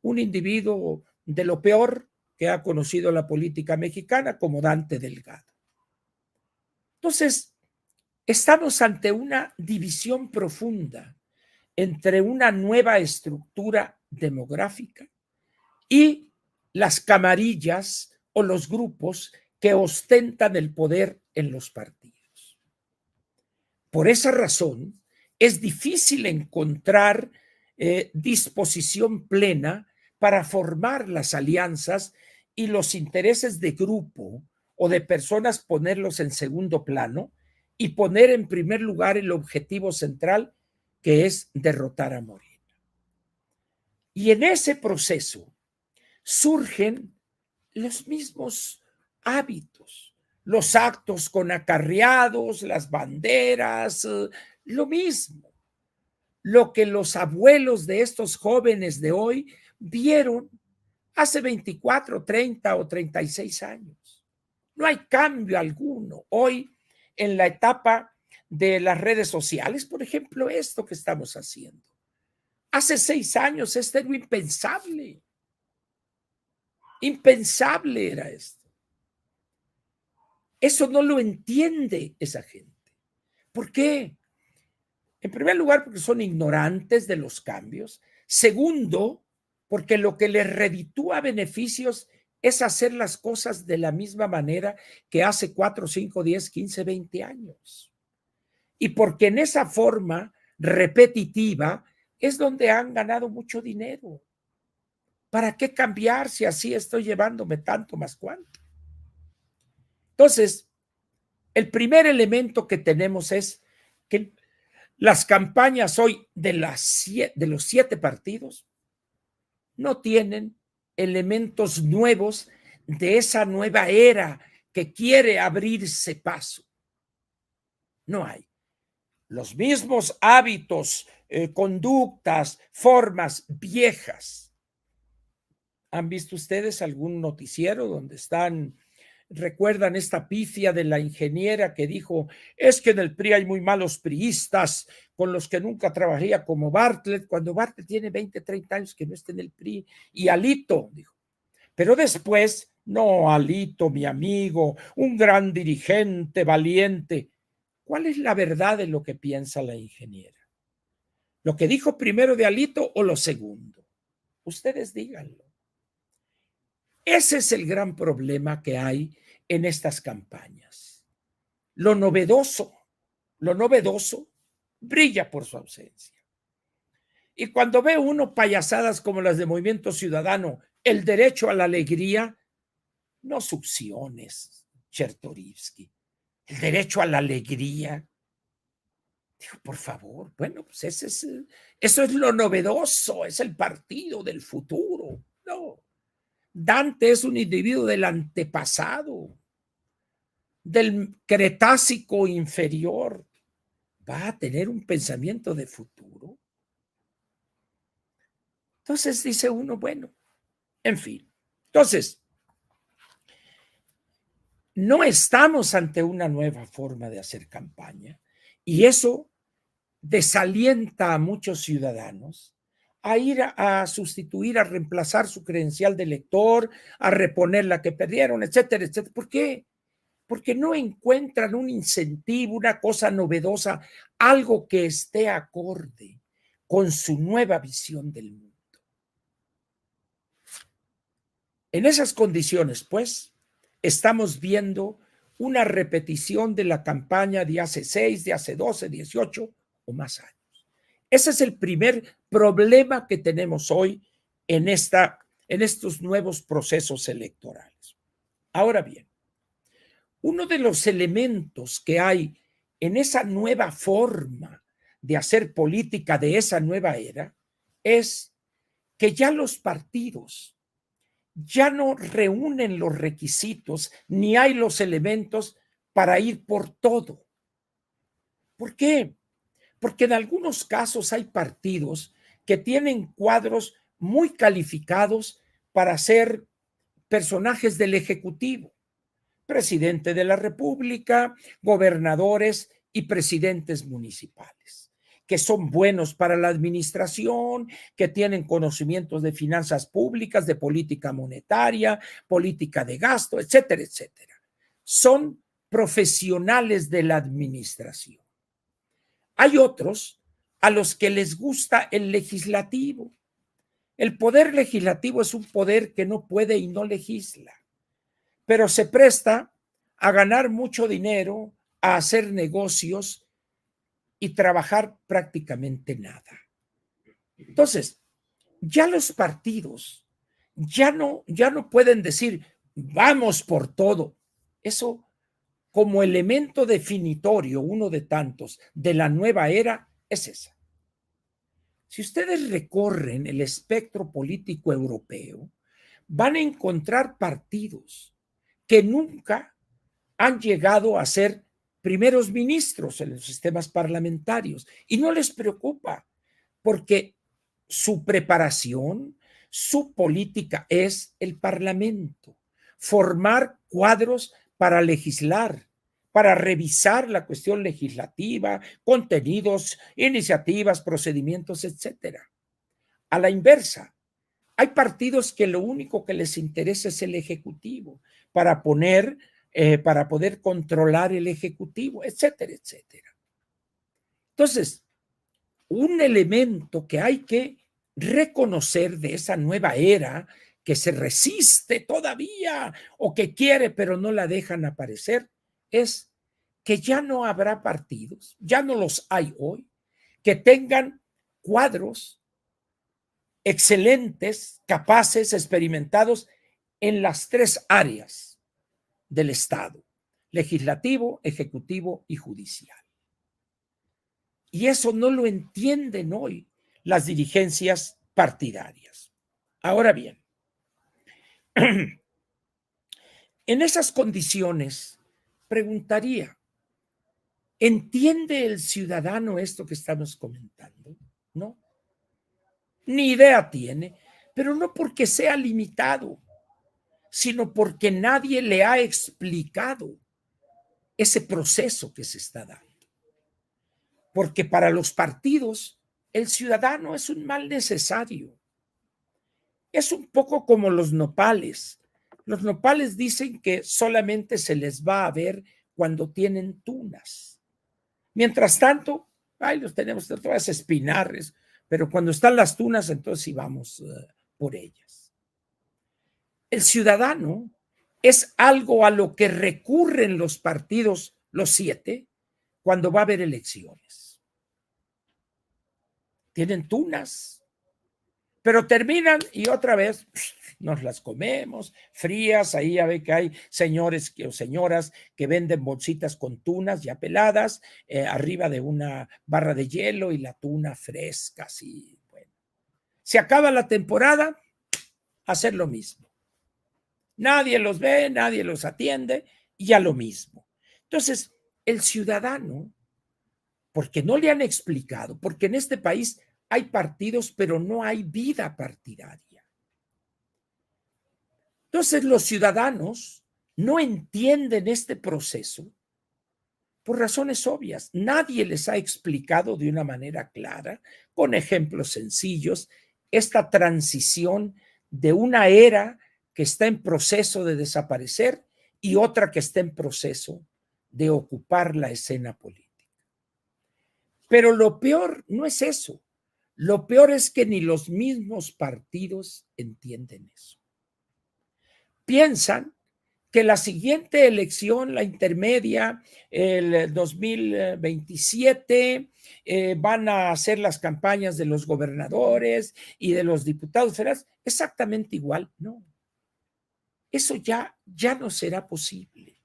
un individuo de lo peor que ha conocido la política mexicana, como Dante Delgado. Entonces, estamos ante una división profunda entre una nueva estructura demográfica y las camarillas o los grupos que ostentan el poder en los partidos. Por esa razón, es difícil encontrar disposición plena para formar las alianzas y los intereses de grupo o de personas ponerlos en segundo plano y poner en primer lugar el objetivo central, que es derrotar a Morena. Y en ese proceso surgen los mismos hábitos, los actos con acarreados, las banderas, lo mismo. Lo que los abuelos de estos jóvenes de hoy vieron hace 24, 30 o 36 años. No hay cambio alguno. Hoy, en la etapa de las redes sociales, por ejemplo, esto que estamos haciendo. Hace 6 años esto era impensable. Impensable era esto. Eso no lo entiende esa gente. ¿Por qué? En primer lugar, porque son ignorantes de los cambios. Segundo, porque lo que les reditúa beneficios es hacer las cosas de la misma manera que hace 4, 5, 10, 15, 20 años. Y porque en esa forma repetitiva es donde han ganado mucho dinero. ¿Para qué cambiar si así estoy llevándome tanto más cuánto? Entonces, el primer elemento que tenemos es que las campañas hoy de los 7 partidos no tienen elementos nuevos de esa nueva era que quiere abrirse paso. No hay. Los mismos hábitos, conductas, formas viejas. ¿Han visto ustedes algún noticiero donde recuerdan esta pifia de la ingeniera que dijo, es que en el PRI hay muy malos priistas con los que nunca trabajaría, como Bartlett, cuando Bartlett tiene 20, 30 años que no está en el PRI, y Alito, dijo. Pero después, no, Alito, mi amigo, un gran dirigente, valiente. ¿Cuál es la verdad de lo que piensa la ingeniera? ¿Lo que dijo primero de Alito o lo segundo? Ustedes díganlo. Ese es el gran problema que hay en estas campañas. Lo novedoso brilla por su ausencia. Y cuando ve uno payasadas como las de Movimiento Ciudadano, el derecho a la alegría, no succiones, Chertorivsky, el derecho a la alegría. Digo, por favor, bueno, pues eso es lo novedoso, es el partido del futuro. No. Dante es un individuo del antepasado, del Cretácico inferior. ¿Va a tener un pensamiento de futuro? Entonces dice uno, bueno, en fin. Entonces, no estamos ante una nueva forma de hacer campaña y eso desalienta a muchos ciudadanos a ir a sustituir, a reemplazar su credencial de elector, a reponer la que perdieron, etcétera, etcétera. ¿Por qué? Porque no encuentran un incentivo, una cosa novedosa, algo que esté acorde con su nueva visión del mundo. En esas condiciones, pues, estamos viendo una repetición de la campaña de hace 6, de hace 12, 18 o más años. Ese es el primer problema que tenemos hoy en estos nuevos procesos electorales. Ahora bien, uno de los elementos que hay en esa nueva forma de hacer política de esa nueva era es que ya los partidos ya no reúnen los requisitos ni hay los elementos para ir por todo. ¿Por qué? Porque en algunos casos hay partidos que tienen cuadros muy calificados para ser personajes del Ejecutivo, presidente de la República, gobernadores y presidentes municipales, que son buenos para la administración, que tienen conocimientos de finanzas públicas, de política monetaria, política de gasto, etcétera, etcétera. Son profesionales de la administración. Hay otros a los que les gusta el legislativo. El poder legislativo es un poder que no puede y no legisla, pero se presta a ganar mucho dinero, a hacer negocios y trabajar prácticamente nada. Entonces, ya los partidos ya no pueden decir vamos por todo. Eso, como elemento definitorio, uno de tantos de la nueva era, es esa. Si ustedes recorren el espectro político europeo, van a encontrar partidos que nunca han llegado a ser primeros ministros en los sistemas parlamentarios y no les preocupa porque su preparación, su política es el parlamento, formar cuadros para legislar, para revisar la cuestión legislativa, contenidos, iniciativas, procedimientos, etcétera. A la inversa, hay partidos que lo único que les interesa es el ejecutivo para poder controlar el ejecutivo, etcétera, etcétera. Entonces, un elemento que hay que reconocer de esa nueva era que se resiste todavía o que quiere pero no la dejan aparecer es que ya no habrá partidos, ya no los hay hoy, que tengan cuadros excelentes, capaces, experimentados en las tres áreas del Estado: legislativo, ejecutivo y judicial. Y eso no lo entienden hoy las dirigencias partidarias. Ahora bien, en esas condiciones, preguntaría, ¿entiende el ciudadano esto que estamos comentando? No, ni idea tiene, pero no porque sea limitado, sino porque nadie le ha explicado ese proceso que se está dando. Porque para los partidos, el ciudadano es un mal necesario. Es un poco como los nopales. Los nopales dicen que solamente se les va a ver cuando tienen tunas. Mientras tanto, los tenemos todas espinarres, pero cuando están las tunas, entonces sí vamos por ellas. El ciudadano es algo a lo que recurren los partidos, los 7, cuando va a haber elecciones. Tienen tunas, pero terminan y otra vez nos las comemos frías. Ahí ya ve que hay señores o señoras que venden bolsitas con tunas ya peladas arriba de una barra de hielo y la tuna fresca, así. Bueno, se acaba la temporada, hacer lo mismo. Nadie los ve, nadie los atiende y ya lo mismo. Entonces, el ciudadano, porque no le han explicado, porque en este país hay partidos, pero no hay vida partidaria. Entonces, los ciudadanos no entienden este proceso por razones obvias. Nadie les ha explicado de una manera clara, con ejemplos sencillos, esta transición de una era que está en proceso de desaparecer y otra que está en proceso de ocupar la escena política. Pero lo peor no es eso. Lo peor es que ni los mismos partidos entienden eso. Piensan que la siguiente elección, la intermedia, el 2027, van a hacer las campañas de los gobernadores y de los diputados federales exactamente igual. No, eso ya no será posible.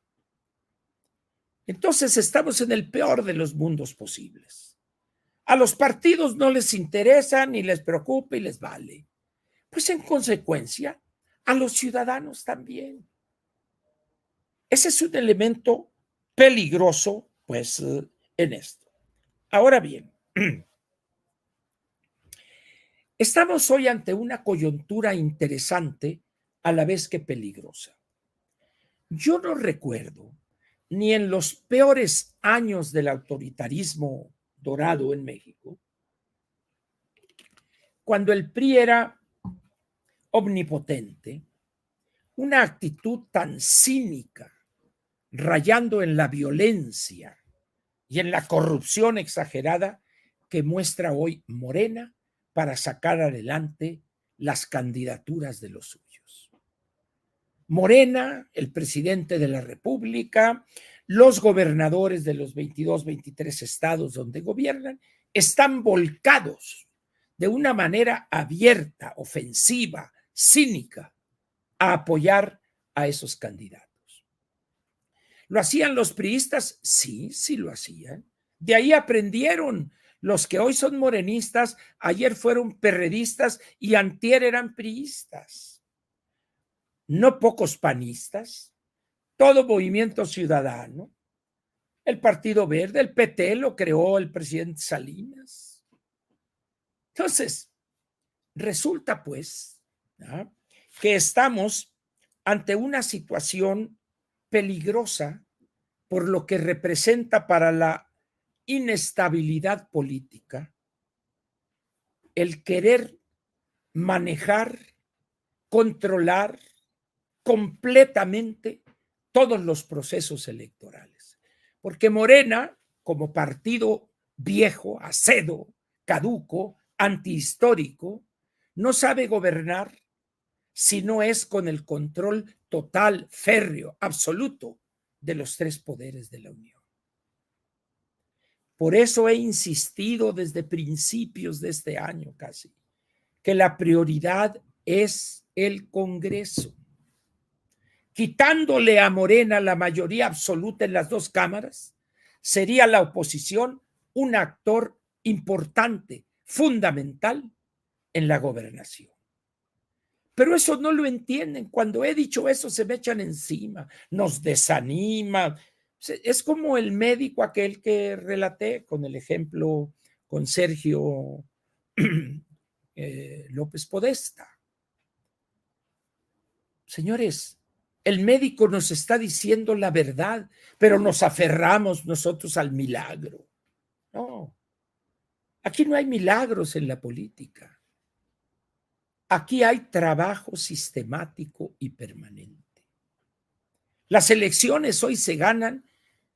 Entonces estamos en el peor de los mundos posibles. A los partidos no les interesa, ni les preocupa y les vale. Pues en consecuencia, a los ciudadanos también. Ese es un elemento peligroso, pues, en esto. Ahora bien, estamos hoy ante una coyuntura interesante a la vez que peligrosa. Yo no recuerdo, ni en los peores años del autoritarismo dorado en México, cuando el PRI era omnipotente, una actitud tan cínica, rayando en la violencia y en la corrupción exagerada que muestra hoy Morena para sacar adelante las candidaturas de los suyos. Morena, el presidente de la República, los gobernadores de los 22, 23 estados donde gobiernan, están volcados de una manera abierta, ofensiva, cínica, a apoyar a esos candidatos. ¿Lo hacían los priistas? Sí, sí lo hacían. De ahí aprendieron. Los que hoy son morenistas, ayer fueron perredistas y antier eran priistas. No pocos panistas, todo Movimiento Ciudadano, el Partido Verde, el PT lo creó el presidente Salinas. Entonces, resulta pues, ¿no?, que estamos ante una situación peligrosa por lo que representa para la inestabilidad política el querer manejar, controlar completamente todos los procesos electorales. Porque Morena, como partido viejo, acedo, caduco, antihistórico, no sabe gobernar si no es con el control total, férreo, absoluto de los tres poderes de la Unión. Por eso he insistido desde principios de este año casi, que la prioridad es el Congreso. Quitándole a Morena la mayoría absoluta en las dos cámaras, sería la oposición un actor importante, fundamental en la gobernación. Pero eso no lo entienden. Cuando he dicho eso, se me echan encima, nos desaniman. Es como el médico aquel que relaté con el ejemplo con Sergio López Podesta. Señores, el médico nos está diciendo la verdad, pero nos aferramos nosotros al milagro. No, aquí no hay milagros en la política. Aquí hay trabajo sistemático y permanente. Las elecciones hoy se ganan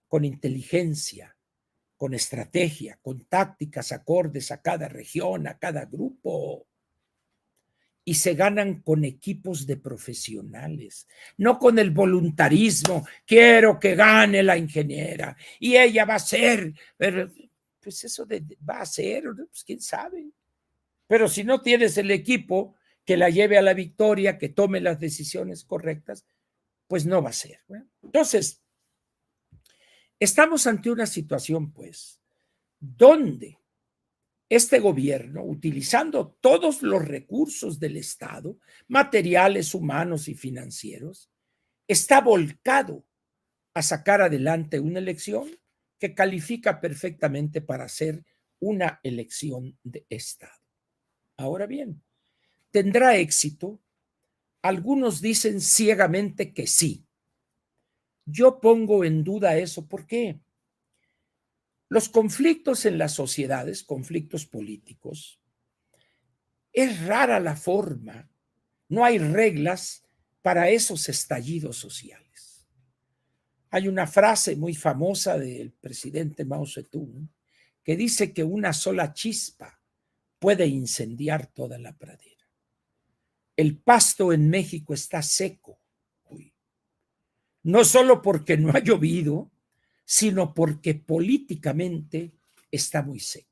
con inteligencia, con estrategia, con tácticas acordes a cada región, a cada grupo. Y se ganan con equipos de profesionales, no con el voluntarismo. Quiero que gane la ingeniera y ella va a ser, pues eso va a ser, pues quién sabe. Pero si no tienes el equipo que la lleve a la victoria, que tome las decisiones correctas, pues no va a ser. Entonces, estamos ante una situación, pues, donde este gobierno, utilizando todos los recursos del Estado, materiales, humanos y financieros, está volcado a sacar adelante una elección que califica perfectamente para ser una elección de Estado. Ahora bien, ¿tendrá éxito? Algunos dicen ciegamente que sí. Yo pongo en duda eso. ¿Por qué? Los conflictos en las sociedades, conflictos políticos, es rara la forma. No hay reglas para esos estallidos sociales. Hay una frase muy famosa del presidente Mao Zedong que dice que una sola chispa puede incendiar toda la pradera. El pasto en México está seco hoy. No solo porque no ha llovido, sino porque políticamente está muy seco.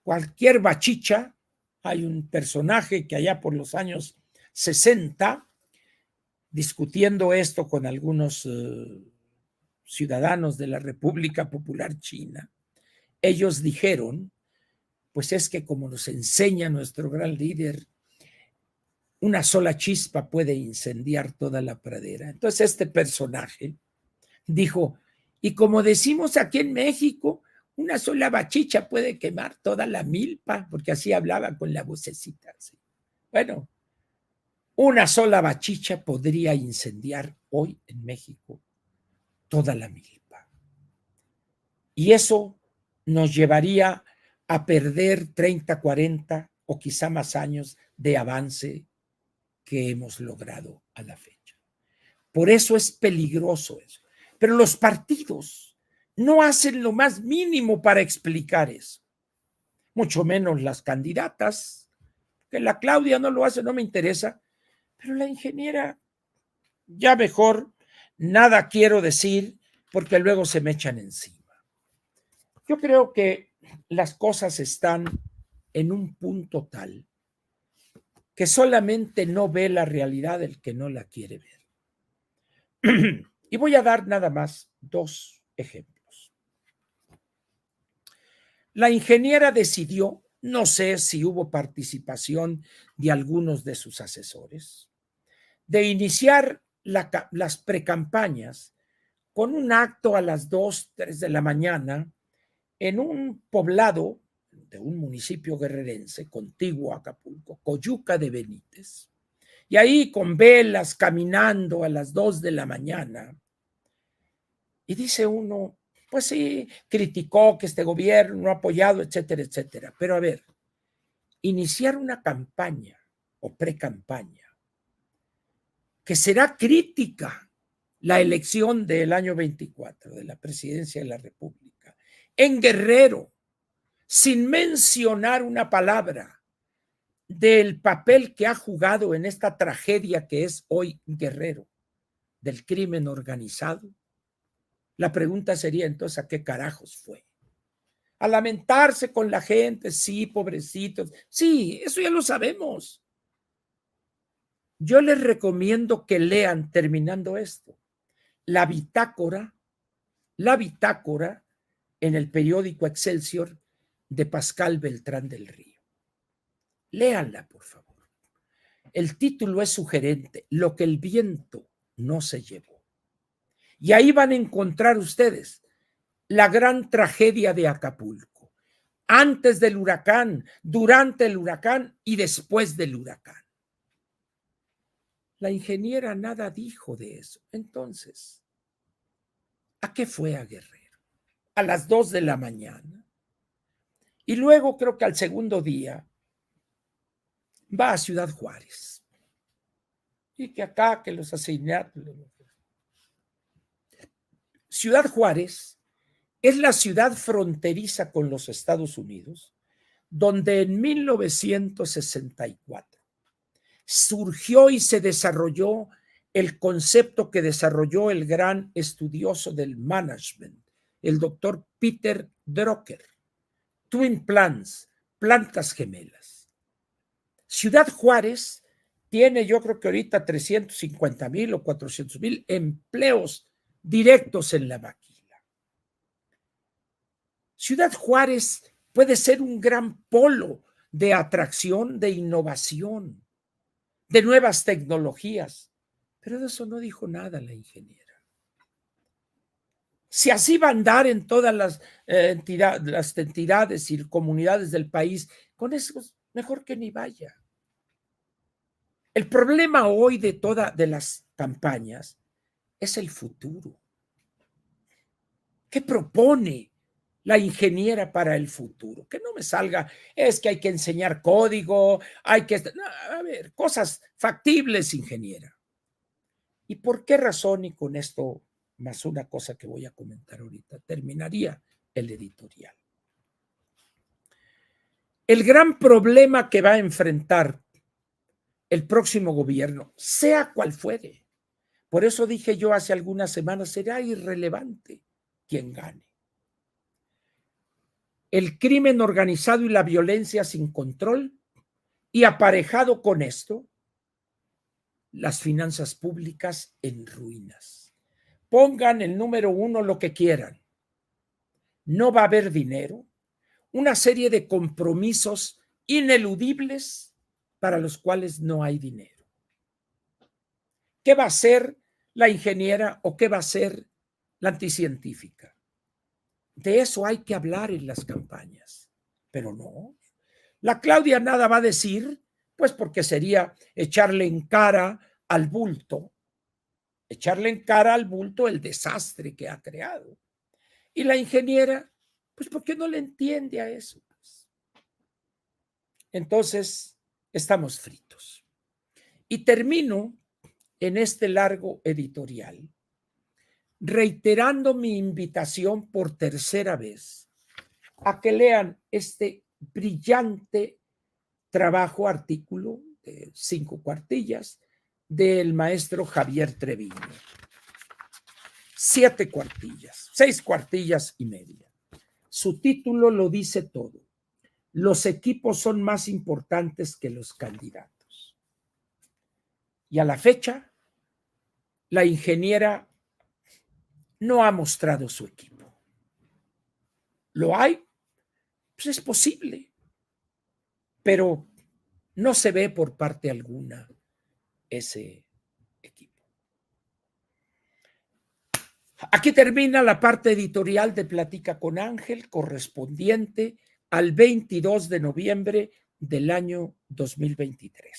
Cualquier bachicha, hay un personaje que allá por los años 60, discutiendo esto con algunos ciudadanos de la República Popular China, ellos dijeron, pues es que como nos enseña nuestro gran líder, una sola chispa puede incendiar toda la pradera. Entonces este personaje dijo, y como decimos aquí en México, una sola bachicha puede quemar toda la milpa, porque así hablaba con la vocecita. Así. Bueno, una sola bachicha podría incendiar hoy en México toda la milpa. Y eso nos llevaría a perder 30, 40 o quizá más años de avance que hemos logrado a la fecha. Por eso es peligroso eso. Pero los partidos no hacen lo más mínimo para explicar eso, mucho menos las candidatas. Que la Claudia no lo hace, no me interesa, pero la ingeniera, ya mejor, nada quiero decir porque luego se me echan encima. Yo creo que las cosas están en un punto tal que solamente no ve la realidad el que no la quiere ver. Y voy a dar nada más 2 ejemplos. La ingeniera decidió, no sé si hubo participación de algunos de sus asesores, de iniciar las precampañas con un acto a las 2, 3 de la mañana en un poblado de un municipio guerrerense contiguo a Acapulco, Coyuca de Benítez, y ahí con velas caminando a las 2 de la mañana. Y dice uno, pues sí, criticó que este gobierno no ha apoyado, etcétera, etcétera. Pero a ver, iniciar una campaña o precampaña que será crítica la elección del año 24 de la presidencia de la República en Guerrero, sin mencionar una palabra del papel que ha jugado en esta tragedia que es hoy Guerrero, del crimen organizado. La pregunta sería entonces, ¿a qué carajos fue? A lamentarse con la gente, sí, pobrecitos, sí, eso ya lo sabemos. Yo les recomiendo que lean, terminando esto, la bitácora en el periódico Excelsior de Pascal Beltrán del Río. Léanla, por favor. El título es sugerente, Lo que el viento no se llevó. Y ahí van a encontrar ustedes la gran tragedia de Acapulco, antes del huracán, durante el huracán y después del huracán. La ingeniera nada dijo de eso. Entonces, ¿a qué fue a Guerrero? A las 2 de la mañana. Y luego creo que al segundo día va a Ciudad Juárez. Y que acá, que los asesinatos. Ciudad Juárez es la ciudad fronteriza con los Estados Unidos, donde en 1964 surgió y se desarrolló el concepto que desarrolló el gran estudioso del management, el doctor Peter Drucker. Twin Plants, plantas gemelas. Ciudad Juárez tiene, yo creo que ahorita 350,000 o 400,000 empleos directos en la maquila. Ciudad Juárez puede ser un gran polo de atracción, de innovación, de nuevas tecnologías, pero de eso no dijo nada la ingeniera. Si así va a andar en todas las entidades y comunidades del país, con eso mejor que ni vaya. El problema hoy de todas las campañas es el futuro. ¿Qué propone la ingeniera para el futuro? Que no me salga, es que hay que enseñar código, hay que... No, a ver, cosas factibles, ingeniera. ¿Y por qué razón? Y con esto, más una cosa que voy a comentar ahorita, terminaría el editorial. El gran problema que va a enfrentar el próximo gobierno, sea cual fuere, por eso dije yo hace algunas semanas, será irrelevante quien gane. El crimen organizado y la violencia sin control, y aparejado con esto, las finanzas públicas en ruinas. Pongan el número 1 lo que quieran. No va a haber dinero, una serie de compromisos ineludibles para los cuales no hay dinero. ¿Qué va a hacer la ingeniera o qué va a hacer la anticientífica? De eso hay que hablar en las campañas, pero no. La Claudia nada va a decir, pues porque sería echarle en cara al bulto el desastre que ha creado. Y la ingeniera, Pues porque no le entiende a eso. Entonces, estamos fritos. Y termino en este largo editorial reiterando mi invitación por tercera vez a que lean este brillante trabajo, artículo de 5 cuartillas del maestro Javier Treviño. 7 cuartillas, 6 cuartillas y media. Su título lo dice todo. Los equipos son más importantes que los candidatos. Y a la fecha, la ingeniera no ha mostrado su equipo. ¿Lo hay? Pues es posible, pero no se ve por parte alguna ese equipo. Aquí termina la parte editorial de Platica con Ángel, correspondiente al 22 de noviembre del año 2023.